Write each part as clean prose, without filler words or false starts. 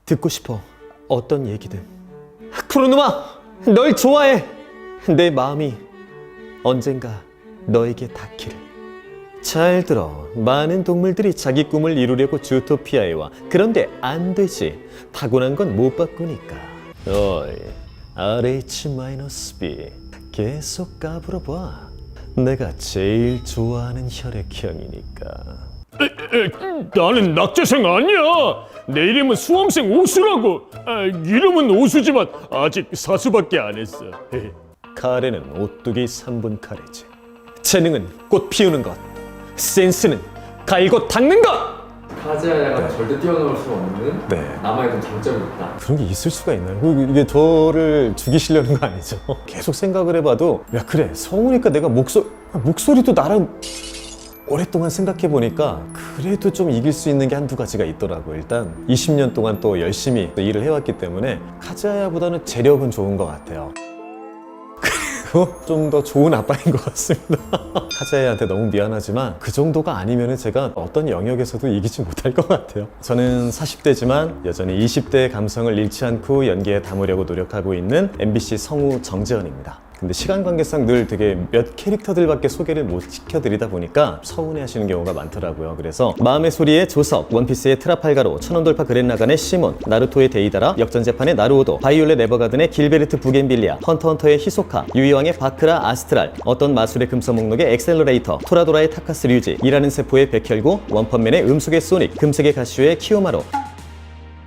듣고 싶어. 어떤 얘기든. 쿠로누마, 널 좋아해. 내 마음이 언젠가 너에게 닿기를. 잘 들어. 많은 동물들이 자기 꿈을 이루려고 주토피아에 와. 그런데 안 되지. 타고난 건 못 바꾸니까. 어이, RH-B 계속 까불어봐. 내가 제일 좋아하는 혈액형이니까. 나는 낙제생 아니야. 내 이름은 수험생 오수라고. 이름은 오수지만 아직 사수밖에 안 했어. 카레는 오뚜기 3분 카레지. 재능은 꽃 피우는 것. 센스는 갈고 닦는 것. 카즈야가 절대 뛰어넘을 수 없는 네. 남아있는 장점이 있다. 그런 게 있을 수가 있나요? 이게 저를 죽이시려는 거 아니죠? 계속 생각을 해봐도 야 그래 성우니까 내가 목소리도 나랑 오랫동안 생각해보니까 그래도 좀 이길 수 있는 게 한두 가지가 있더라고요. 일단 20년 동안 또 열심히 또 일을 해왔기 때문에 카즈야보다는 재력은 좋은 것 같아요. 그리고 좀 더 좋은 아빠인 것 같습니다. 카즈야한테 너무 미안하지만 그 정도가 아니면 제가 어떤 영역에서도 이기지 못할 것 같아요. 저는 40대지만 여전히 20대의 감성을 잃지 않고 연기에 담으려고 노력하고 있는 MBC 성우 정재현입니다. 근데 시간 관계상 늘 되게 몇 캐릭터들밖에 소개를 못 시켜드리다 보니까 서운해 하시는 경우가 많더라고요. 그래서 마음의 소리의 조석, 원피스의 트라팔가로, 천원돌파 그랜라간의 시몬, 나루토의 데이다라, 역전재판의 나루오도, 바이올렛 에버가든의 길베르트 부겐빌리아, 헌터헌터의 히소카, 유이왕의 바크라 아스트랄, 어떤 마술의 금서 목록의 엑셀러레이터, 토라도라의 타카스 류지, 일하는 세포의 백혈구, 원펀맨의 음속의 소닉, 금색의 가시오의 키오마로.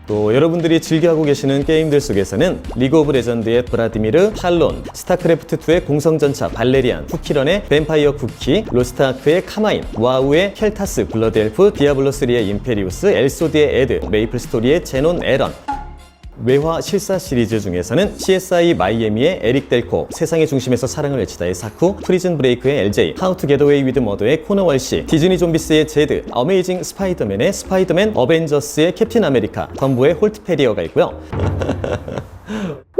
또 여러분들이 즐겨하고 계시는 게임들 속에서는 리그 오브 레전드의 브라디미르, 탈론, 스타크래프트2의 공성전차 발레리안, 쿠키런의 뱀파이어 쿠키, 로스트아크의 카마인, 와우의 켈타스, 블러드 엘프, 디아블로3의 임페리우스, 엘소디의 에드, 메이플 스토리의 제논 에런. 외화 실사 시리즈 중에서는 CSI 마이애미의 에릭 델코, 세상의 중심에서 사랑을 외치다의 사쿠, 프리즌 브레이크의 LJ, 하우 투 겟 어웨이 위드 머더의 코너 월시, 디즈니 좀비스의 제드, 어메이징 스파이더맨의 스파이더맨, 어벤져스의 캡틴 아메리카, 덤부의 홀트 페리어가 있고요.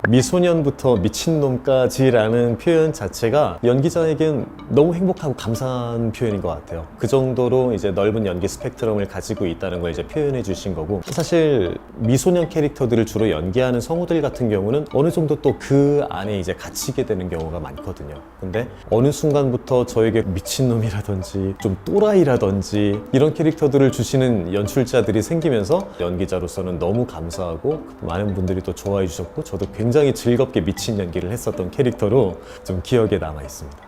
미소년부터 미친놈까지라는 표현 자체가 연기자에겐 너무 행복하고 감사한 표현인 것 같아요. 그 정도로 이제 넓은 연기 스펙트럼을 가지고 있다는 걸 이제 표현해 주신 거고, 사실 미소년 캐릭터들을 주로 연기하는 성우들 같은 경우는 어느 정도 또 그 안에 이제 갇히게 되는 경우가 많거든요. 근데 어느 순간부터 저에게 미친놈이라든지 좀 또라이라든지 이런 캐릭터들을 주시는 연출자들이 생기면서 연기자로서는 너무 감사하고 많은 분들이 또 좋아해 주셨고, 저도 굉장히 즐겁게 미친 연기를 했었던 캐릭터로 좀 기억에 남아 있습니다.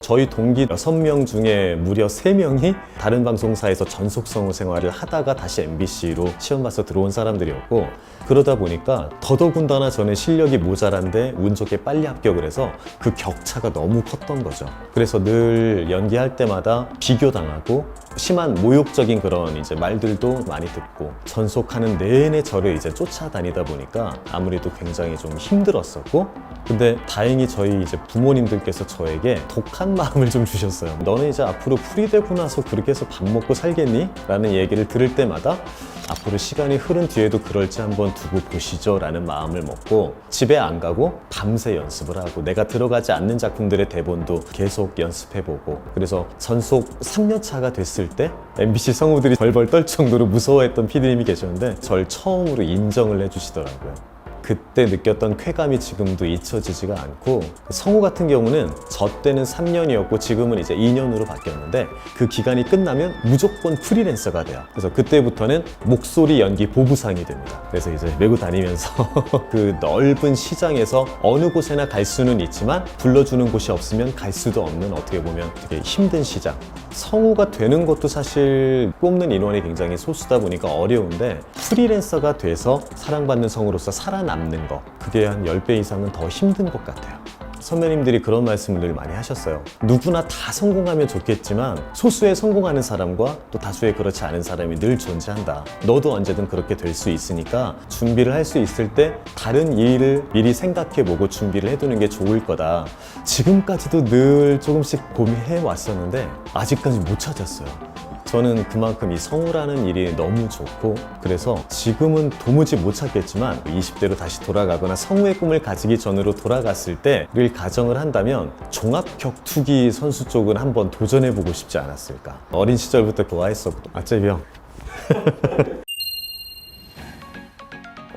저희 동기 6명 중에 무려 3명이 다른 방송사에서 전속 성우 생활을 하다가 다시 MBC로 시험 봐서 들어온 사람들이었고, 그러다 보니까 더더군다나 저는 실력이 모자란데 운 좋게 빨리 합격을 해서 그 격차가 너무 컸던 거죠. 그래서 늘 연기할 때마다 비교당하고 심한 모욕적인 그런 이제 말들도 많이 듣고, 전속하는 내내 저를 이제 쫓아다니다 보니까 아무래도 굉장히 좀 힘들었었고, 근데 다행히 저희 이제 부모님들께서 저에게 독한 마음을 좀 주셨어요. 너는 이제 앞으로 풀이 되고 나서 그렇게 해서 밥 먹고 살겠니? 라는 얘기를 들을 때마다 앞으로 시간이 흐른 뒤에도 그럴지 한번 두고 보시죠 라는 마음을 먹고 집에 안 가고 밤새 연습을 하고, 내가 들어가지 않는 작품들의 대본도 계속 연습해보고, 그래서 전속 3년 차가 됐을 때 MBC 성우들이 벌벌 떨 정도로 무서워했던 PD님이 계셨는데 절 처음으로 인정을 해주시더라고요. 그때 느꼈던 쾌감이 지금도 잊혀지지가 않고, 성우 같은 경우는 저 때는 3년이었고 지금은 이제 2년으로 바뀌었는데, 그 기간이 끝나면 무조건 프리랜서가 돼요. 그래서 그때부터는 목소리 연기 보부상이 됩니다. 그래서 이제 메고 다니면서 그 넓은 시장에서 어느 곳에나 갈 수는 있지만 불러주는 곳이 없으면 갈 수도 없는, 어떻게 보면 되게 힘든 시장. 성우가 되는 것도 사실 뽑는 인원이 굉장히 소수다 보니까 어려운데, 프리랜서가 돼서 사랑받는 성우로서 살아남는 거, 그게 한 10배 이상은 더 힘든 것 같아요. 선배님들이 그런 말씀을 늘 많이 하셨어요. 누구나 다 성공하면 좋겠지만 소수의 성공하는 사람과 또 다수의 그렇지 않은 사람이 늘 존재한다. 너도 언제든 그렇게 될 수 있으니까 준비를 할 수 있을 때 다른 일을 미리 생각해보고 준비를 해두는 게 좋을 거다. 지금까지도 늘 조금씩 고민해 왔었는데 아직까지 못 찾았어요. 저는 그만큼 이 성우라는 일이 너무 좋고, 그래서 지금은 도무지 못 찾겠지만 20대로 다시 돌아가거나 성우의 꿈을 가지기 전으로 돌아갔을 때를 가정을 한다면 종합격투기 선수 쪽은 한번 도전해보고 싶지 않았을까. 어린 시절부터 좋아했었고. 아, 쟤이 형.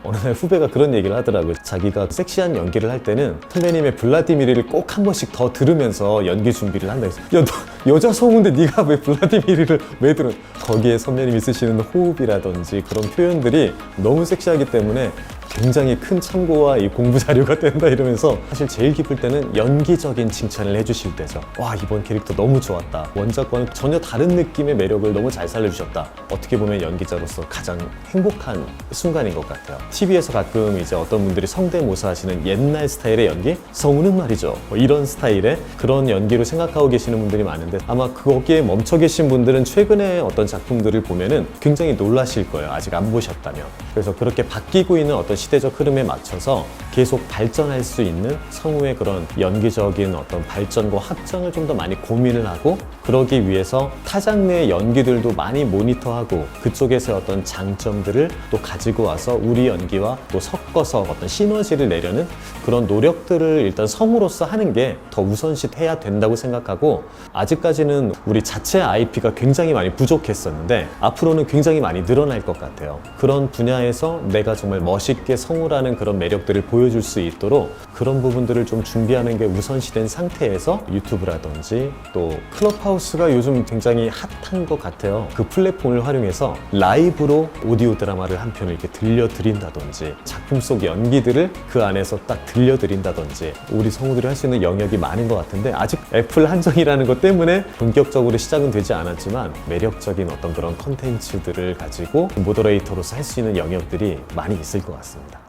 어느 날 후배가 그런 얘기를 하더라고요. 자기가 섹시한 연기를 할 때는 선배님의 블라디미리를 꼭 한 번씩 더 들으면서 연기 준비를 한다 해서 야, 너 여자 성우인데 네가 왜 블라디미리를 왜 들어? 거기에 선배님이 쓰시는 호흡이라든지 그런 표현들이 너무 섹시하기 때문에 굉장히 큰 참고와 이 공부 자료가 된다 이러면서 사실 제일 기쁠 때는 연기적인 칭찬을 해주실 때죠. 와, 이번 캐릭터 너무 좋았다. 원작과는 전혀 다른 느낌의 매력을 너무 잘 살려주셨다. 어떻게 보면 연기자로서 가장 행복한 순간인 것 같아요. TV에서 가끔 이제 어떤 분들이 성대모사 하시는 옛날 스타일의 연기? 성우는 말이죠. 뭐 이런 스타일의 그런 연기로 생각하고 계시는 분들이 많은데 아마 거기에 멈춰 계신 분들은 최근에 어떤 작품들을 보면은 굉장히 놀라실 거예요. 아직 안 보셨다면. 그래서 그렇게 바뀌고 있는 어떤 시대적 흐름에 맞춰서 계속 발전할 수 있는 성우의 그런 연기적인 어떤 발전과 확장을 좀 더 많이 고민을 하고 그러기 위해서 타 장르의 연기들도 많이 모니터하고 그쪽에서의 어떤 장점들을 또 가지고 와서 우리 연기와 또 섞어서 어떤 시너지를 내려는 그런 노력들을 일단 성우로서 하는 게 더 우선시해야 된다고 생각하고 아직까지는 우리 자체 IP가 굉장히 많이 부족했었는데 앞으로는 굉장히 많이 늘어날 것 같아요. 그런 분야에서 내가 정말 멋있게 성우라는 그런 매력들을 보여줄 수 있도록 그런 부분들을 좀 준비하는 게 우선시된 상태에서 유튜브라든지 또 클럽하우스가 요즘 굉장히 핫한 것 같아요. 그 플랫폼을 활용해서 라이브로 오디오 드라마를 한 편을 이렇게 들려드린다든지 작품 속 연기들을 그 안에서 딱 들려드린다든지 우리 성우들이 할 수 있는 영역이 많은 것 같은데 아직 애플 한정이라는 것 때문에 본격적으로 시작은 되지 않았지만 매력적인 어떤 그런 컨텐츠들을 가지고 모더레이터로서 할 수 있는 영역들이 많이 있을 것 같습니다.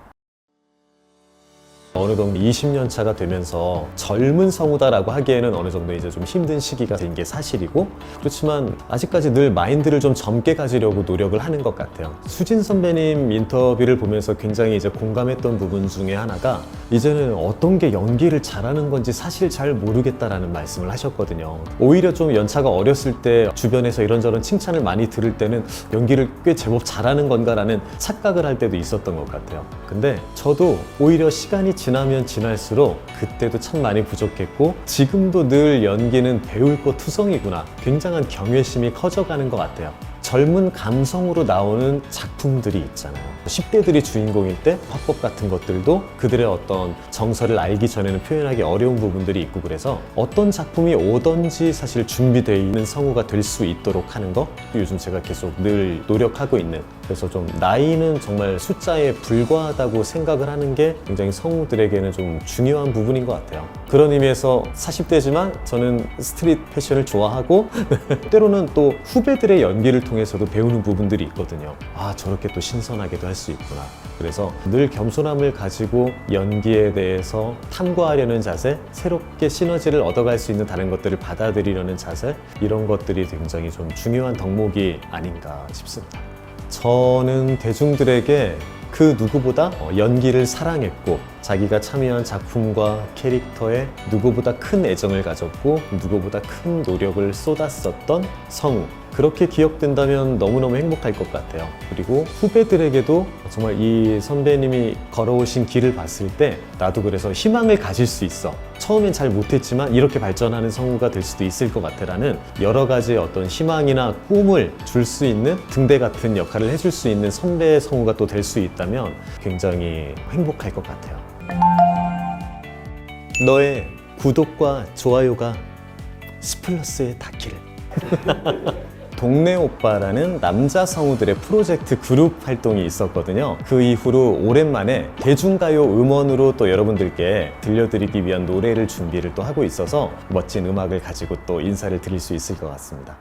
어느 정도 20년 차가 되면서 젊은 성우다라고 하기에는 어느 정도 이제 좀 힘든 시기가 된 게 사실이고 그렇지만 아직까지 늘 마인드를 좀 젊게 가지려고 노력을 하는 것 같아요. 수진 선배님 인터뷰를 보면서 굉장히 이제 공감했던 부분 중에 하나가 이제는 어떤 게 연기를 잘하는 건지 사실 잘 모르겠다라는 말씀을 하셨거든요. 오히려 좀 연차가 어렸을 때 주변에서 이런저런 칭찬을 많이 들을 때는 연기를 꽤 제법 잘하는 건가라는 착각을 할 때도 있었던 것 같아요. 근데 저도 오히려 시간이 지나면 지날수록 그때도 참 많이 부족했고 지금도 늘 연기는 배울 것 투성이구나 굉장한 경외심이 커져가는 것 같아요. 젊은 감성으로 나오는 작품들이 있잖아요. 10대들이 주인공일 때 화법 같은 것들도 그들의 어떤 정서를 알기 전에는 표현하기 어려운 부분들이 있고 그래서 어떤 작품이 오든지 사실 준비되어 있는 성우가 될 수 있도록 하는 거 요즘 제가 계속 늘 노력하고 있는 그래서 좀 나이는 정말 숫자에 불과하다고 생각을 하는 게 굉장히 성우들에게는 좀 중요한 부분인 것 같아요. 그런 의미에서 40대지만 저는 스트릿 패션을 좋아하고 때로는 또 후배들의 연기를 통해서도 배우는 부분들이 있거든요. 아, 저렇게 또 신선하게도 할 수 있구나. 그래서 늘 겸손함을 가지고 연기에 대해서 탐구하려는 자세, 새롭게 시너지를 얻어갈 수 있는 다른 것들을 받아들이려는 자세, 이런 것들이 굉장히 좀 중요한 덕목이 아닌가 싶습니다. 저는 대중들에게 그 누구보다 연기를 사랑했고 자기가 참여한 작품과 캐릭터에 누구보다 큰 애정을 가졌고 누구보다 큰 노력을 쏟았었던 성우, 그렇게 기억된다면 너무너무 행복할 것 같아요. 그리고 후배들에게도 정말 이 선배님이 걸어오신 길을 봤을 때 나도 그래서 희망을 가질 수 있어. 처음엔 잘 못했지만 이렇게 발전하는 성우가 될 수도 있을 것 같아라는 여러 가지 어떤 희망이나 꿈을 줄 수 있는 등대 같은 역할을 해줄 수 있는 선배 성우가 또 될 수 있다면 굉장히 행복할 것 같아요. 너의 구독과 좋아요가 스플러스에 닿기를. 동네 오빠라는 남자 성우들의 프로젝트 그룹 활동이 있었거든요. 그 이후로 오랜만에 대중가요 음원으로 또 여러분들께 들려드리기 위한 노래를 준비를 또 하고 있어서 멋진 음악을 가지고 또 인사를 드릴 수 있을 것 같습니다.